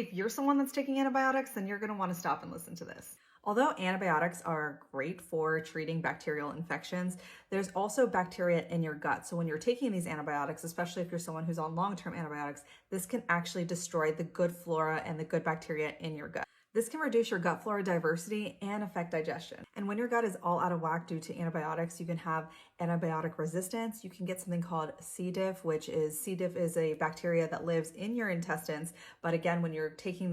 If you're someone that's taking antibiotics, then you're going to want to stop and listen to this. Although antibiotics are great for treating bacterial infections, there's also bacteria in your gut. So when you're taking these antibiotics, especially if you're someone who's on long-term antibiotics, this can actually destroy the good flora and the good bacteria in your gut. This can reduce your gut flora diversity and affect digestion. And when your gut is all out of whack due to antibiotics, you can have antibiotic resistance. You can get something called C. diff, which is C. diff is a bacteria that lives in your intestines. But again, when you're taking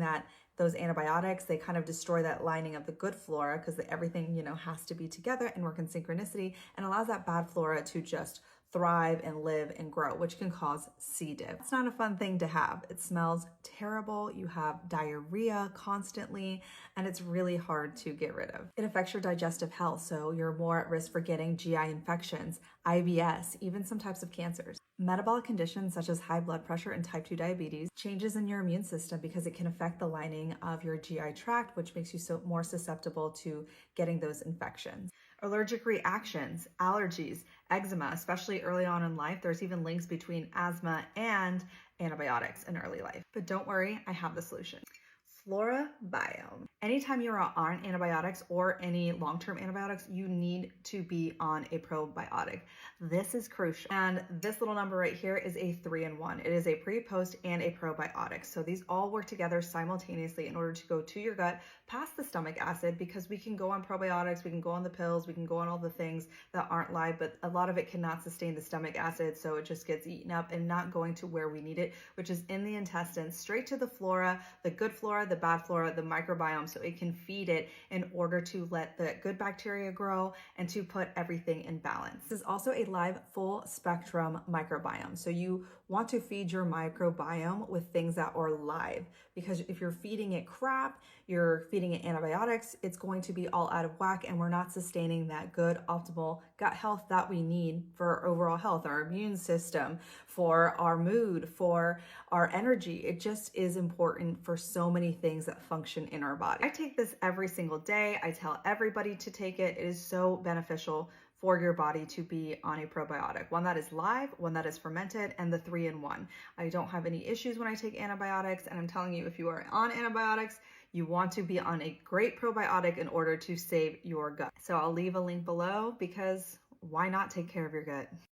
those antibiotics, they kind of destroy that lining of the good flora because everything, has to be together and work in synchronicity, and allows that bad flora to just thrive and live and grow, which can cause C. diff. It's not a fun thing to have. It smells terrible. You have diarrhea constantly, and it's really hard to get rid of. It affects your digestive health, so you're more at risk for getting GI infections, IBS, even some types of cancers. Metabolic conditions such as high blood pressure and type 2 diabetes, changes in your immune system because it can affect the lining of your GI tract, which makes you more susceptible to getting those infections. Allergic reactions, allergies, eczema, especially early on in life. There's even links between asthma and antibiotics in early life. But don't worry, I have the solution. FloraBiome. Anytime you're on antibiotics or any long-term antibiotics, you need to be on a probiotic. This is crucial. And this little number right here is a 3-in-1. It is a pre, post, and a probiotic. So these all work together simultaneously in order to go to your gut past the stomach acid, because we can go on probiotics, we can go on the pills, we can go on all the things that aren't live, but a lot of it cannot sustain the stomach acid. So it just gets eaten up and not going to where we need it, which is in the intestines, straight to the flora, the good flora, the bad flora, the microbiome, so it can feed it in order to let the good bacteria grow and to put everything in balance. This is also a live full spectrum microbiome. So you want to feed your microbiome with things that are live, because if you're feeding it crap, you're feeding it antibiotics, it's going to be all out of whack, and we're not sustaining that good optimal gut health that we need for our overall health, our immune system, for our mood, for our energy. It just is important for so many things that function in our body. I take this every single day. I tell everybody to take it. It is so beneficial for your body to be on a probiotic. One that is live, one that is fermented, and the 3-in-1. I don't have any issues when I take antibiotics, and I'm telling you, if you are on antibiotics, you want to be on a great probiotic in order to save your gut. So I'll leave a link below, because why not take care of your gut?